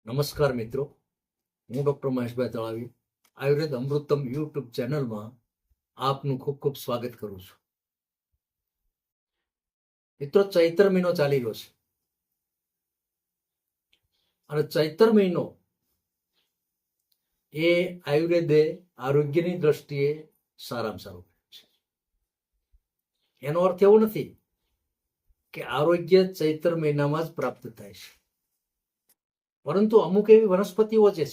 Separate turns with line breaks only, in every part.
નમસ્કાર મિત્રો, હું ડૉક્ટર મહેશભાઈ તળાવી આયુર્વેદ અમૃતમ યુટ્યુબ ચેનલમાં આપનું ખૂબ ખૂબ સ્વાગત કરું છું. મિત્રો, ચૈત્ર મહિનો ચાલી રહ્યો છે અને ચૈત્ર મહિનો એ આયુર્વેદે આરોગ્યની દ્રષ્ટિએ સારામાં સારું છે. એનો અર્થ એવો નથી કે આરોગ્ય ચૈત્ર મહિનામાં જ પ્રાપ્ત થાય છે, પરંતુ અમુક એવી વનસ્પતિઓ જે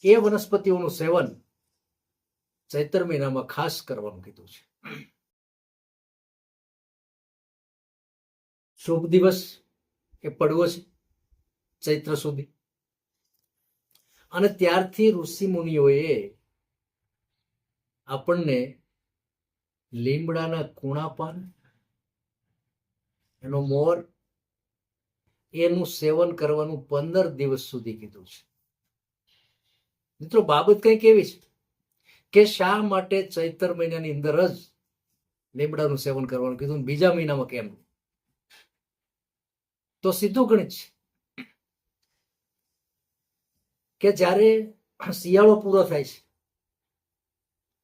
છે એ વનસ્પતિઓનું સેવન ચૈત્ર મહિનામાં ખાસ કરવાનું કીધું છે. શુભ દિવસ એ પડવો છે ચૈત્ર સુધી, અને ત્યારથી ઋષિ મુનિઓએ આપણને લીમડાના કૂણા પાન, એનો મોર, એનું સેવન કરવાનું 15 દિવસ સુધી કીધું છે. મિત્રો, બાબત કંઈક એવી છે કે શા માટે ચૈત્ર મહિનાની અંદર જ લીમડાનું સેવન કરવાનું કીધું, બીજા મહિનામાં કેમ? તો સીધું ગણિત છે કે જ્યારે શિયાળો પૂરો થાય છે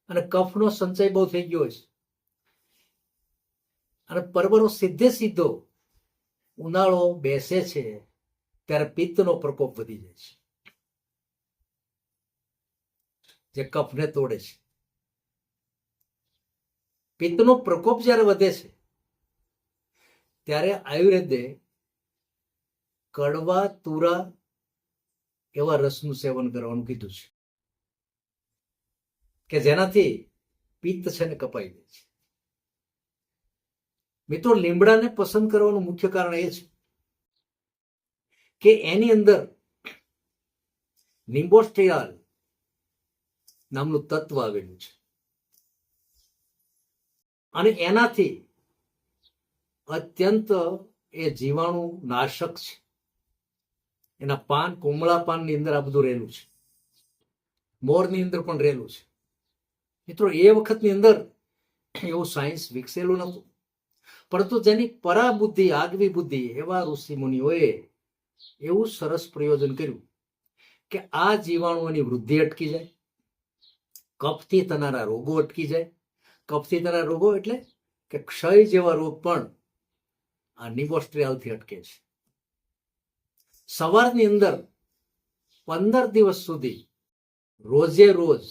અને કફનો સંચય બહુ થઈ ગયો છે અને પરબરો સીધો ઉનાળો બેસે છે, ત્યારે પિત્તનો પ્રકોપ વધી જાય છે, જે કફને તોડે છે. પિત્તનો પ્રકોપ જ્યારે વધે છે ત્યારે આયુર્વેદે કડવા તુરા એવા રસનું સેવન કરવાનું કીધું છે કે જેનાથી પિત્ત છે ને કપાઈ જાય છે. મિત્રો, લીમડાને પસંદ કરવાનું મુખ્ય કારણ એ છે કે એની અંદર નિમ્બોસ્ટ્રિયાલ નામનું તત્વ આવેલું છે અને એનાથી અત્યંત એ જીવાણુ નાશક છે. એના પાન, કોમળા પાનની અંદર આ બધું રહેલું છે, મોરની અંદર પણ રહેલું છે. મિત્રો, એ વખતની અંદર એવું સાયન્સ વિકસેલું નહોતું, પરંતુ જેની પરાબુદ્ધિ, આગવી બુદ્ધિ એવા ઋષિ મુનિઓએ એવું સરસ પ્રયોજન કર્યું કે આ જીવાણુઓની વૃદ્ધિ અટકી જાય, કફથી થનારા રોગો અટકી જાય. કફથી થનારા રોગો એટલે કે ક્ષય જેવા રોગ પણ આ નિમ્બોસ્ટ્રિયાલથી અટકે છે. સવારની અંદર 15 દિવસ સુધી રોજે રોજ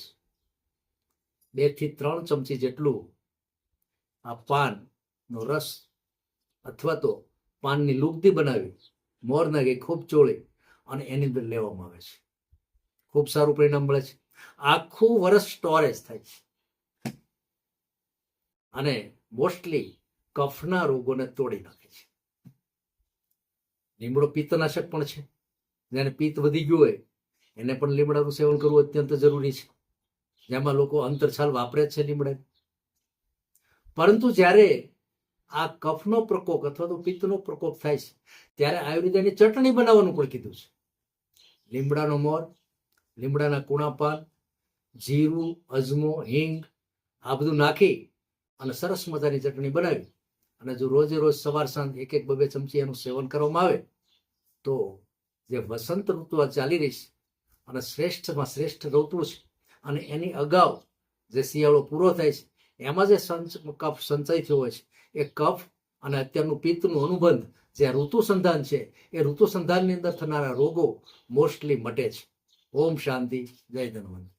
2 થી 3 ચમચી જેટલું આ પાનનો રસ અથવા તો પાનની લુગદી બનાવી મોર નાખી ખૂબ ચોળી અને એની અંદર લેવામાં આવે છે. ખૂબ સારું પરિણામ મળે છે. આખું વર્ષ સ્ટોરેજ થાય છે અને મોસ્ટલી કફના રોગોને તોડી નાખે છે. લીમડો પિત્તનાશક પણ છે. જેને પિત્ત વધી ગયું હોય એને પણ લીમડાનું સેવન કરવું અત્યંત જરૂરી છે, જેમાં લોકો અંતરછાલ વાપરે છે લીમડા. પરંતુ જ્યારે આ કફનો પ્રકોપ અથવા તો પિત્તનો પ્રકોપ થાય છે ત્યારે આયુર્વેદની ચટણી બનાવવાનું પણ કીધું છે. લીમડાનો મોર, લીમડાના કૂણા પાન, જીરું, અજમો, હિંગ આ બધું નાખી અને સરસ મજાની ચટણી બનાવી અને જો રોજે રોજ સવાર સાંજ 1-2 ચમચી એનું સેવન કરવામાં આવે તો જે વસંત ઋતુ આ ચાલી રહી છે અને શ્રેષ્ઠમાં શ્રેષ્ઠ ઋતુ છે અને એની અગાઉ જે શિયાળો પૂરો થાય છે એમાં જે કફ સંચય થયો હોય છે એ કફ અને અત્યારનું પિત્તનું અનુબંધ જે ઋતુ સંધાન છે એ ઋતુ સંધાનની અંદર થનારા રોગો મોસ્ટલી મટે છે. ઓમ શાંતિ, જય ધન્વંતરી.